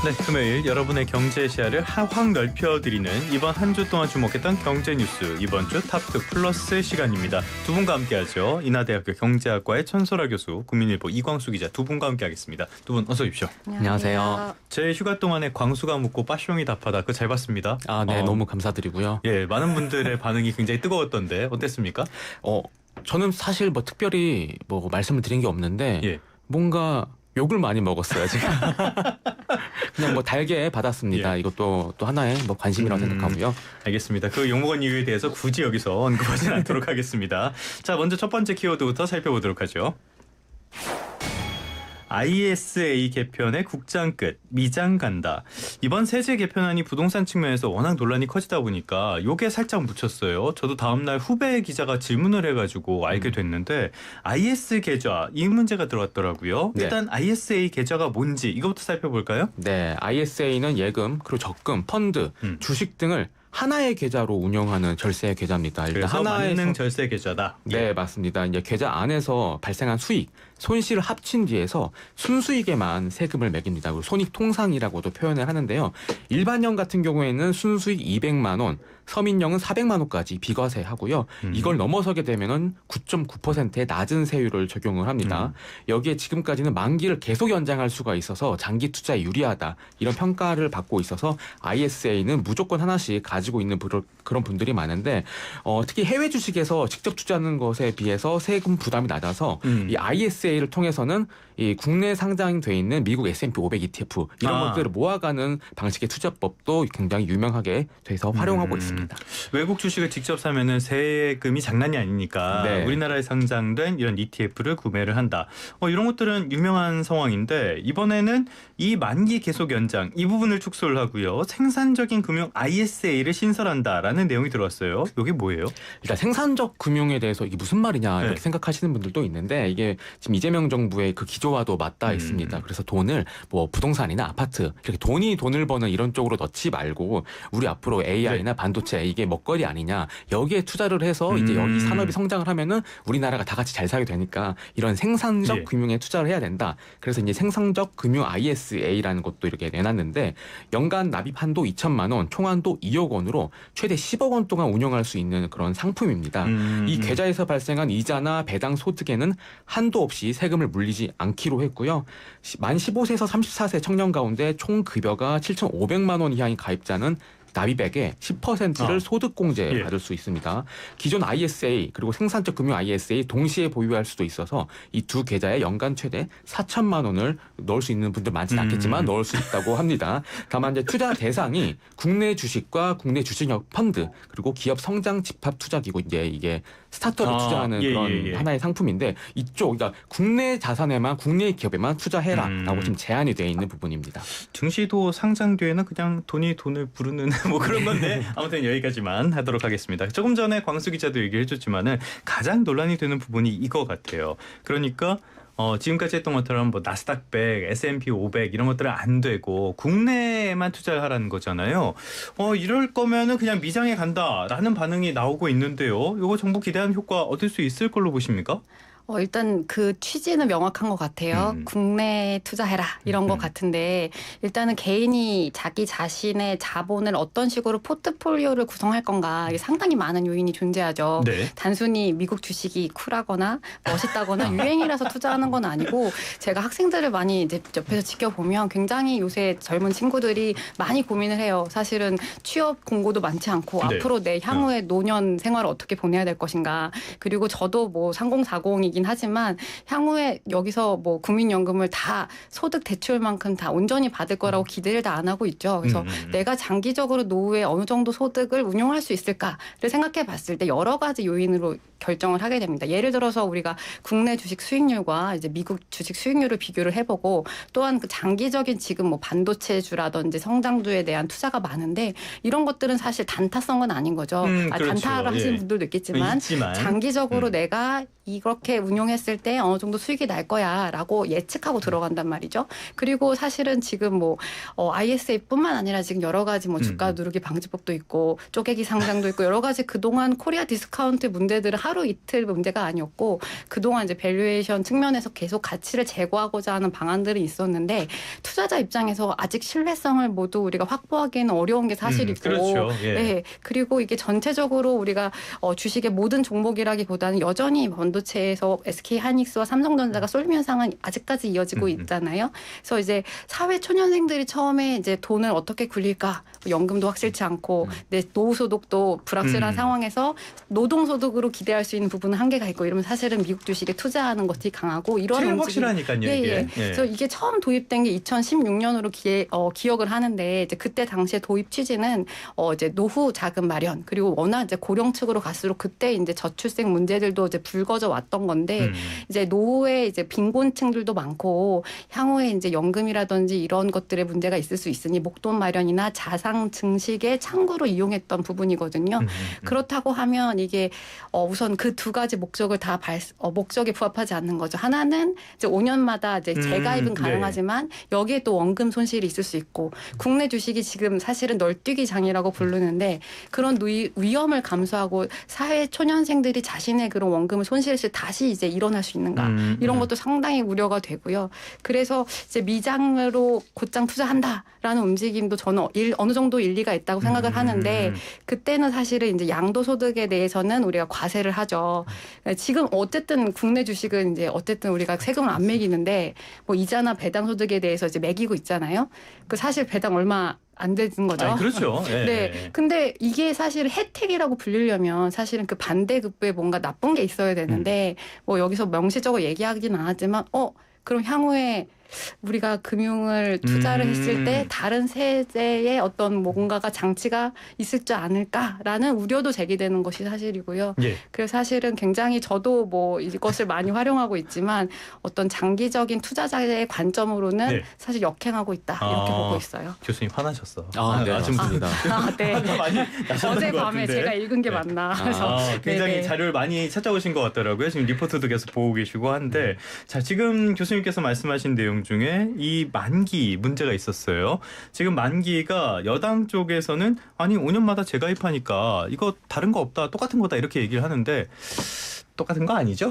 네, 금요일 여러분의 경제 시야를 확 넓혀드리는 이번 한 주 동안 주목했던 경제 뉴스 이번 주 탑2 플러스 시간입니다. 두 분과 함께하죠. 인하대학교 경제학과의 천소라 교수, 국민일보 이광수 기자 두 분과 함께하겠습니다. 두 분 어서 오십시오. 안녕하세요. 제 휴가 동안에 광수가 묻고 빠숑이 답하다 그거 잘 봤습니다. 네, 너무 감사드리고요. 예, 많은 분들의 반응이 굉장히 뜨거웠던데 어땠습니까? 저는 사실 사실 말씀을 드린 게 없는데 예. 뭔가 욕을 많이 먹었어요, 제가. 그냥 달게 받았습니다. 예. 이것도 또 하나의 관심이라고 생각하고요. 알겠습니다. 그 욕먹은 이유에 대해서 굳이 여기서 언급하진 않도록 하겠습니다. 자, 먼저 첫 번째 키워드부터 살펴보도록 하죠. ISA 개편의 국장 끝, 미장 간다. 이번 세제 개편안이 부동산 측면에서 워낙 논란이 커지다 보니까 요게 살짝 묻혔어요. 저도 다음날 후배 기자가 질문을 해가지고 알게 됐는데 IS 계좌 이 문제가 들어왔더라고요. 네. 일단 ISA 계좌가 뭔지 이것부터 살펴볼까요? 네, ISA는 예금, 그리고 적금, 펀드, 주식 등을 하나의 계좌로 운영하는 절세 계좌입니다. 일단 그래서 하나의 만능 절세 계좌다. 네, 맞습니다. 이제 계좌 안에서 발생한 수익, 손실을 합친 뒤에서 순수익에만 세금을 매깁니다. 그리고 손익통상이라고도 표현을 하는데요. 일반형 같은 경우에는 순수익 200만 원, 서민형은 400만 원까지 비과세하고요. 이걸 넘어서게 되면은 9.9%의 낮은 세율을 적용을 합니다. 여기에 지금까지는 만기를 계속 연장할 수가 있어서 장기 투자에 유리하다. 이런 평가를 받고 있어서 ISA는 무조건 하나씩 가지고 있는 그런 분들이 많은데 특히 해외 주식에서 직접 투자하는 것에 비해서 세금 부담이 낮아서 이 ISA를 통해서는 이 국내 상장돼 있는 미국 S&P 500 ETF 이런 것들을 모아가는 방식의 투자법도 굉장히 유명하게 돼서 활용하고 있습니다. 외국 주식을 직접 사면은 세금이 장난이 아니니까 네. 우리나라에 상장된 이런 ETF를 구매를 한다. 이런 것들은 유명한 상황인데 이번에는 이 만기 계속 연장 이 부분을 축소를 하고요. 생산적인 금융 ISA를 신설한다라는 내용이 들어왔어요. 이게 뭐예요? 일단 생산적 금융에 대해서 이게 무슨 말이냐 이렇게 네. 생각하시는 분들도 있는데 이게 지금 이재명 정부의 그 기조와도 맞닿아 있습니다. 그래서 돈을 부동산이나 아파트 이렇게 돈을 버는 이런 쪽으로 넣지 말고 우리 앞으로 AI나 네. 반도체 이게 먹거리 아니냐 여기에 투자를 해서 이제 여기 산업이 성장을 하면은 우리나라가 다 같이 잘 살게 되니까 이런 생산적 예. 금융에 투자를 해야 된다. 그래서 이제 생산적 금융 ISA라는 것도 이렇게 내놨는데 연간 납입 한도 2천만 원, 총 한도 2억 원으로 최대 10억 원 동안 운영할 수 있는 그런 상품입니다. 이 계좌에서 발생한 이자나 배당 소득에는 한도 없이 세금을 물리지 않기로 했고요. 만 15세에서 34세 청년 가운데 총 급여가 7,500만 원 이하인 가입자는 납입액의 10%를 소득공제 예. 받을 수 있습니다. 기존 ISA 그리고 생산적 금융 ISA 동시에 보유할 수도 있어서 이 두 계좌에 연간 최대 4천만 원을 넣을 수 있는 분들 많지는 않겠지만 넣을 수 있다고 합니다. 다만 이제 투자 대상이 국내 주식과 국내 주식형 펀드 그리고 기업 성장 집합 투자기구 이제 이게 스타트업에 투자하는 그런 하나의 상품인데 이쪽 그러니까 국내 자산에만 국내 기업에만 투자해라라고 지금 제한이 되어 있는 부분입니다. 증시도 상장 뒤에는 그냥 돈이 돈을 부르는 그런 건데 아무튼 여기까지만 하도록 하겠습니다. 조금 전에 광수 기자도 얘기해 줬지만은 가장 논란이 되는 부분이 이거 같아요. 그러니까 지금까지 했던 것처럼 나스닥 100, S&P 500 이런 것들은 안 되고 국내에만 투자를 하라는 거잖아요. 이럴 거면은 그냥 미장에 간다라는 반응이 나오고 있는데요. 이거 정부 기대하는 효과 얻을 수 있을 걸로 보십니까? 일단 그 취지는 명확한 것 같아요. 국내 투자해라 이런 것 같은데 일단은 개인이 자기 자신의 자본을 어떤 식으로 포트폴리오를 구성할 건가 이게 상당히 많은 요인이 존재하죠. 네. 단순히 미국 주식이 쿨하거나 멋있다거나 유행이라서 투자하는 건 아니고 제가 학생들을 많이 이제 옆에서 지켜보면 굉장히 요새 젊은 친구들이 많이 고민을 해요. 사실은 취업 공고도 많지 않고 네. 앞으로 내 향후의 노년 생활을 어떻게 보내야 될 것인가. 그리고 저도 3040이 이긴 하지만 향후에 여기서 국민연금을 다 소득 대출만큼 다 온전히 받을 거라고 기대를 다 안 하고 있죠. 그래서 내가 장기적으로 노후에 어느 정도 소득을 운용할 수 있을까를 생각해 봤을 때 여러 가지 요인으로 결정을 하게 됩니다. 예를 들어서 우리가 국내 주식 수익률과 이제 미국 주식 수익률을 비교를 해보고 또한 그 장기적인 지금 반도체주라든지 성장주에 대한 투자가 많은데 이런 것들은 사실 단타성은 아닌 거죠. 그렇죠. 단타를 하시는 분들도 있겠지만 장기적으로 내가 이렇게 운용했을 때 어느 정도 수익이 날 거야라고 예측하고 들어간단 말이죠. 그리고 사실은 지금 뭐 ISA뿐만 아니라 지금 여러 가지 뭐 주가 누르기 방지법도 있고 쪼개기 상장도 있고 여러 가지 그동안 코리아 디스카운트 문제들은 하루 이틀 문제가 아니었고 그동안 이제 밸류에이션 측면에서 계속 가치를 제고하고자 하는 방안들이 있었는데 투자자 입장에서 아직 신뢰성을 모두 우리가 확보하기에는 어려운 게 사실이고 그렇죠. 예. 네. 그리고 이게 전체적으로 우리가 주식의 모든 종목이라기보다는 여전히 반도체에서 SK 하이닉스와 삼성전자가 쏠림 현상은 아직까지 이어지고 있잖아요. 그래서 이제 사회 초년생들이 처음에 이제 돈을 어떻게 굴릴까, 연금도 확실치 않고 내 노후 소득도 불확실한 상황에서 노동 소득으로 기대할 수 있는 부분은 한계가 있고 이러면 사실은 미국 주식에 투자하는 것이 강하고 이런 제일 움직임. 확실하니까요. 예, 이게. 예. 예. 그래서 이게 처음 도입된 게 2016년으로 기억을 하는데 이제 그때 당시에 도입 취지는 이제 노후 자금 마련 그리고 워낙 이제 고령층으로 갈수록 그때 이제 저출생 문제들도 이제 불거져 왔던 건데 이제 노후에 이제 빈곤층들도 많고 향후에 이제 연금이라든지 이런 것들의 문제가 있을 수 있으니 목돈 마련이나 자산 증식의 창구로 이용했던 부분이거든요. 그렇다고 하면 이게 우선 그 두 가지 목적을 다 목적에 부합하지 않는 거죠. 하나는 이제 5년마다 이제 재가입은 가능하지만 여기에 또 원금 손실이 있을 수 있고 국내 주식이 지금 사실은 널뛰기 장이라고 부르는데 그런 위험을 감수하고 사회 초년생들이 자신의 그런 원금을 손실했을 때 다시 이제 일어날 수 있는가 이런 것도 상당히 우려가 되고요. 그래서 이제 미장으로 곧장 투자한다라는 움직임도 저는 어느 정도 일리가 있다고 생각을 하는데 그때는 사실은 이제 양도소득에 대해서는 우리가 과세를 하죠. 지금 어쨌든 국내 주식은 이제 어쨌든 우리가 세금을 안 매기는데 뭐 이자나 배당 소득에 대해서 이제 매기고 있잖아요. 그 사실 배당 얼마 안 되는 거죠. 아니, 그렇죠. 예. 네. 근데 이게 사실 혜택이라고 불리려면 사실은 그 반대급부에 뭔가 나쁜 게 있어야 되는데 뭐 여기서 명시적으로 얘기하기는 않았지만 그럼 향후에 우리가 금융을 투자를 했을 때 다른 세대의 어떤 뭔가가 장치가 있을 줄 않을까라는 우려도 제기되는 것이 사실이고요. 예. 그래서 사실은 굉장히 저도 뭐 이것을 많이 활용하고 있지만 어떤 장기적인 투자자의 관점으로는 네. 사실 역행하고 있다 이렇게 보고 있어요. 교수님 화나셨어. 네, 맞습니다. 네. 많이 나셨던 것 어젯밤에 같은데. 제가 읽은 게 맞나. 그래서 굉장히 네네. 자료를 많이 찾아오신 것 같더라고요. 지금 리포트도 계속 보고 계시고 한데 자 지금 교수님께서 말씀하신 내용 중에 이 만기 문제가 있었어요. 지금 만기가 여당 쪽에서는 아니 5년마다 재가입하니까 이거 다른 거 없다 똑같은 거다 이렇게 얘기를 하는데 똑같은 거 아니죠?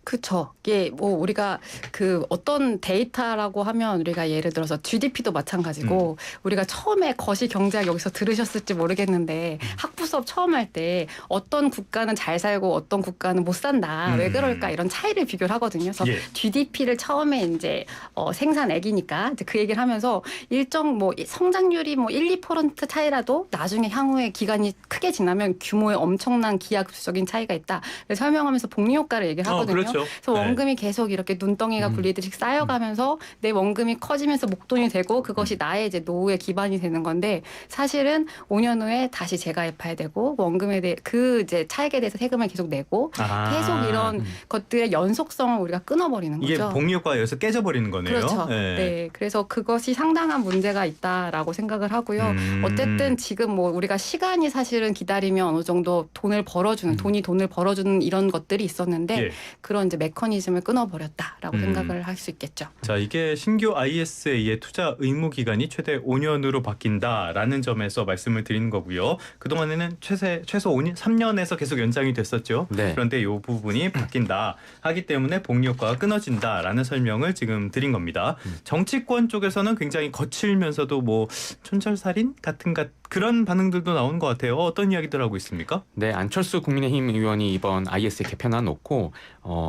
그렇죠. 이게 뭐 우리가 그 어떤 데이터라고 하면 우리가 예를 들어서 GDP도 마찬가지고 우리가 처음에 거시 경제학 여기서 들으셨을지 모르겠는데 학부 수업 처음 할 때 어떤 국가는 잘 살고 어떤 국가는 못 산다. 왜 그럴까 이런 차이를 비교를 하거든요. 그래서 예. GDP를 처음에 이제 생산액이니까 이제 그 얘기를 하면서 일정 뭐 성장률이 뭐 1, 2% 차이라도 나중에 향후에 기간이 크게 지나면 규모의 엄청난 기하급수적인 차이가 있다. 설명하면서 복리 효과를 얘기를 하거든요. 그렇죠. 그래서 원금이 계속 이렇게 눈덩이가 굴리듯이 쌓여가면서 내 원금이 커지면서 목돈이 되고 그것이 나의 이제 노후의 기반이 되는 건데 사실은 5년 후에 다시 재가입해야 되고 원금에 대해 그 이제 차익에 대해서 세금을 계속 내고 계속 이런 것들의 연속성을 우리가 끊어버리는 거죠. 이게 복리 효과가 여기서 깨져버리는 거네요. 그렇죠. 예. 네. 그래서 그것이 상당한 문제가 있다라고 생각을 하고요. 어쨌든 지금 뭐 우리가 시간이 사실은 기다리면 어느 정도 돈을 벌어주는 돈을 벌어주는 이런 것들이 있었는데 예. 그런 이제 메커니즘을 끊어버렸다라고 생각을 할 수 있겠죠. 자, 이게 신규 ISA의 투자 의무 기간이 최대 5년으로 바뀐다라는 점에서 말씀을 드리는 거고요. 그동안에는 최소 5년, 3년에서 계속 연장이 됐었죠. 네. 그런데 이 부분이 바뀐다 하기 때문에 복리 효과가 끊어진다라는 설명을 지금 드린 겁니다. 정치권 쪽에서는 굉장히 거칠면서도 뭐 촌철살인 같은 그런 반응들도 나오는 것 같아요. 어떤 이야기들 하고 있습니까? 네, 안철수 국민의힘 의원이 이번 ISA 개편안 놓고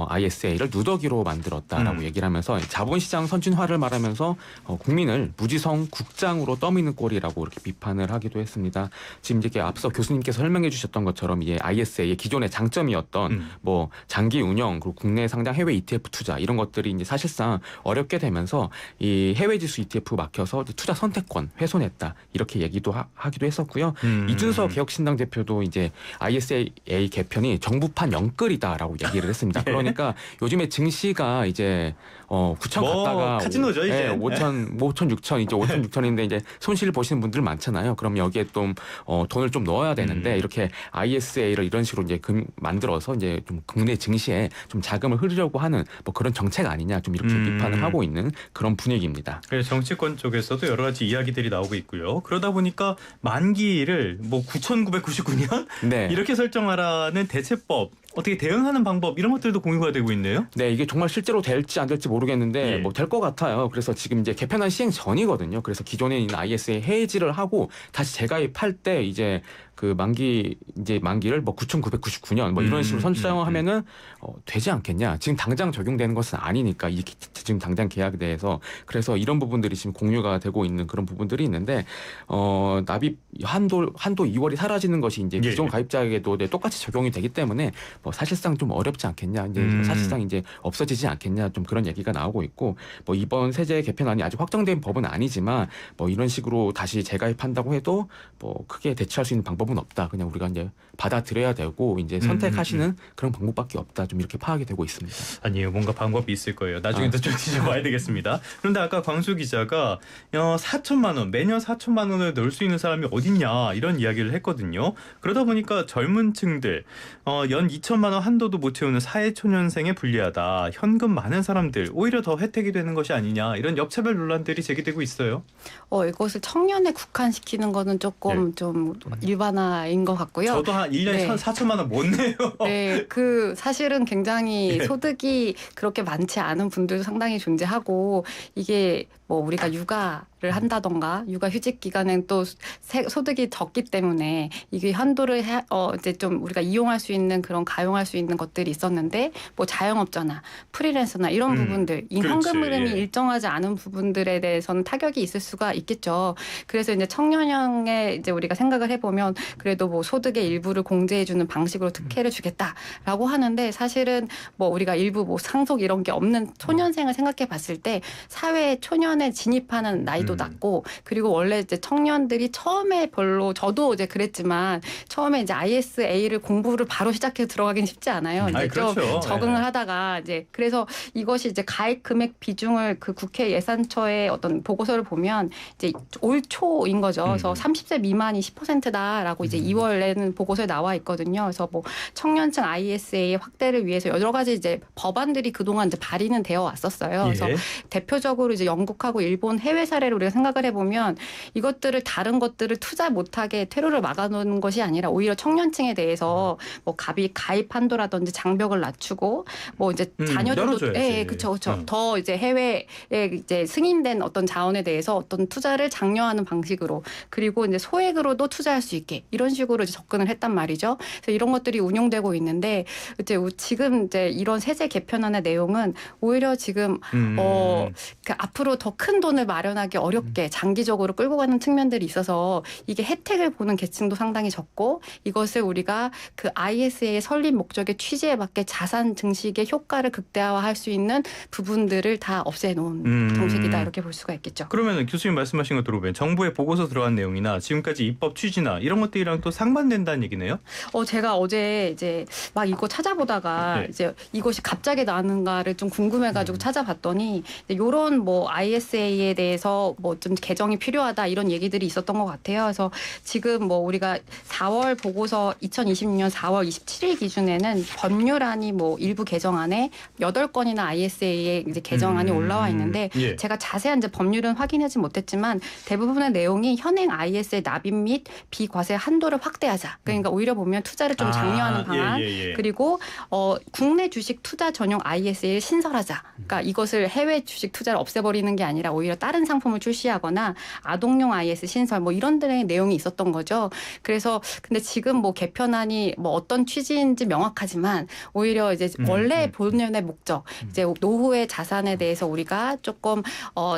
ISA를 누더기로 만들었다라고 얘기를 하면서 자본시장 선진화를 말하면서 국민을 무지성 국장으로 떠미는 꼴이라고 이렇게 비판을 하기도 했습니다. 지금 이제 앞서 교수님께서 설명해 주셨던 것처럼 이 ISA의 기존의 장점이었던 뭐 장기 운영 그리고 국내 상장 해외 ETF 투자 이런 것들이 이제 사실상 어렵게 되면서 이 해외 지수 ETF 막혀서 투자 선택권 훼손했다 이렇게 얘기도 하기도 하기도 했었고요. 이준석 개혁신당 대표도 이제 ISA 개편이 정부판 영끌이다라고 얘기를 했습니다. 그러니까 요즘에 증시가 이제 9천 갔다가 카지노죠 이제. 5천, 6천 이제 5천, 6천인데 이제 손실 보시는 분들 많잖아요. 그럼 여기에 좀 돈을 좀 넣어야 되는데 이렇게 ISA를 이런 식으로 이제 만들어서 이제 좀 국내 증시에 좀 자금을 흐르려고 하는 뭐 그런 정책 아니냐 좀 이렇게 비판을 하고 있는 그런 분위기입니다. 그래서 정치권 쪽에서도 여러 가지 이야기들이 나오고 있고요. 그러다 보니까 만기를 뭐 9,999년 네. 이렇게 설정하라는 대체법, 어떻게 대응하는 방법 이런 것들도 공유가 되고 있네요. 네, 이게 정말 실제로 될지 안 될지 모르겠는데 예. 뭐 될 것 같아요. 그래서 지금 이제 개편안 시행 전이거든요. 그래서 기존에 있는 ISA 해지를 하고 다시 재가입할 때 이제 그 만기를 뭐 9,999년 뭐 이런 식으로 선정하면은 되지 않겠냐. 지금 당장 적용되는 것은 아니니까 이 지금 당장 계약에 대해서 그래서 이런 부분들이 지금 공유가 되고 있는 그런 부분들이 있는데 납입 한도 2월이 사라지는 것이 이제 예. 기존 가입자에게도 똑같이 적용이 되기 때문에 뭐 사실상 좀 어렵지 않겠냐. 이제 사실상 이제 없어지지 않겠냐. 좀 그런 얘기가 나오고 있고 뭐 이번 세제 개편안이 아직 확정된 법은 아니지만 뭐 이런 식으로 다시 재가입한다고 해도 뭐 크게 대처할 수 있는 방법은 없다. 그냥 우리가 이제 받아들여야 되고 이제 선택하시는 그런 방법밖에 없다. 좀 이렇게 파악이 되고 있습니다. 아니에요. 뭔가 방법이 있을 거예요. 나중에 또 좀 뒤져봐야 되겠습니다. 그런데 아까 광수 기자가 4천만 원, 매년 4천만 원을 넣을 수 있는 사람이 어딨냐 이런 이야기를 했거든요. 그러다 보니까 젊은 층들 연 2천만 원 한도도 못 채우는 사회초년생에 불리하다. 현금 많은 사람들 오히려 더 혜택이 되는 것이 아니냐 이런 역차별 논란들이 제기되고 있어요. 이것을 청년에 국한시키는 거는 조금 좀 일반화인 것 같고요. 저도 한 1년에 4천만 원 못 내요. 네, 사실은 굉장히 소득이 그렇게 많지 않은 분들도 상당히 존재하고 이게 뭐 우리가 육아를 한다던가 육아휴직 기간엔 또 소득이 적기 때문에 이게 한도를 이제 좀 우리가 이용할 수 있는 그런 가용할 수 있는 것들이 있었는데 뭐 자영업자나 프리랜서나 이런 부분들 현금 흐름이 일정하지 않은 부분들에 대해서는 타격이 있을 수가 있겠죠. 그래서 이제 청년형에 이제 우리가 생각을 해보면 그래도 뭐 소득의 일부를 공제해주는 방식으로 특혜를 주겠다라고 하는데 사실은 뭐 우리가 일부 뭐 상속 이런 게 없는 초년생을 생각해봤을 때 사회에 초년에 진입하는 나이도 낮고 그리고 원래 이제 청년들이 처음에 별로 저도 이제 그랬지만 처음에 이제 ISA를 공부를 바로 시작해서 들어가긴 쉽지 않아요. 이제 그렇죠. 좀 적응을 하다가 이제 그래서 이것이 이제 가입 금액 비중을 그 국회 예산처의 어떤 보고서를 보면 이제 올 초인 거죠. 그래서 30세 미만이 10%다라고 이제 2월에는 보고서에 나와 있거든요. 그래서 뭐 청년층 ISA 확대를 위해서 여러 가지 이제 법안들이 그동안 이제 발의는 되어 왔었어요. 그래서 대표적으로 이제 영국하고 일본 해외 사례를 우리가 생각을 해보면 이것들을 다른 것들을 투자 못하게 퇴로를 막아놓는 것이 아니라 오히려 청년층에 대해서 뭐 가입 한도라든지 장벽을 낮추고 뭐 이제 자녀들도 그렇죠. 더 이제 해외에 이제 승인된 어떤 자원에 대해서 어떤 투자를 장려하는 방식으로 그리고 이제 소액으로도 투자할 수 있게 이런 식으로 이제 접근을 했단 말이죠. 그래서 이런 것들이 운용되고 있는데 이제 지금 이제 이런 세제 개편안의 내용은 오히려 지금 앞으로 더 큰 돈을 마련하기 어렵게 장기적으로 끌고 가는 측면들이 있어서 이게 혜택을 보는 계층도 상당히 적고 이것을 우리가 그 ISA의 설립 목적의 취지에 맞게 자산 증식의 효과를 극대화할 수 있는 부분들을 다 없애놓은 정책이다 이렇게 볼 수가 있겠죠. 그러면 교수님 말씀하신 것 들어보면 정부의 보고서 들어간 내용이나 지금까지 입법 취지나 이런 것들이랑 또 상반된다는 얘기네요. 제가 어제 이제 막 이거 찾아보다가 이제 이것이 갑자기 나왔는가를 좀 궁금해가지고 찾아봤더니 이런 뭐 ISA에 대해서 뭐 좀 개정이 필요하다 이런 얘기들이 있었던 것 같아요. 그래서 지금 뭐 우리가 4월 보고서 2026년 4월 27일 기준에는 법률안이 뭐 일부 개정안에 8건이나 ISA의 이제 개정안이 올라와 있는데 제가 자세한 이제 법률은 확인하지 못했지만 대부분의 내용이 현행 ISA 납입 및 비과세 한도를 확대하자. 그러니까 오히려 보면 투자를 좀 장려하는 방안 그리고 국내 주식 투자 전용 ISA를 신설하자. 그러니까 이것을 해외 주식 투자를 없애버리는 게 아니라 오히려 다른 상품을 출시하거나 아동용 IS 신설 뭐 이런 들의 내용이 있었던 거죠. 그래서 근데 지금 뭐 개편안이 뭐 어떤 취지인지 명확하지만 오히려 이제 원래 본연의 목적 이제 노후의 자산에 대해서 우리가 조금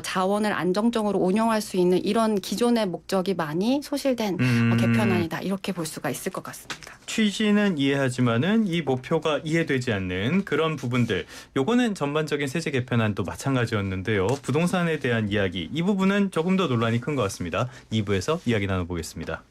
자원을 안정적으로 운용할 수 있는 이런 기존의 목적이 많이 소실된 개편안이다 이렇게 볼 수가 있을 것 같습니다. 취지는 이해하지만은 이 목표가 이해되지 않는 그런 부분들. 요거는 전반적인 세제 개편안도 마찬가지였는데요. 부동산에 대한 이야기 이 부분은 조금 더 논란이 큰 것 같습니다. 2부에서 이야기 나눠보겠습니다.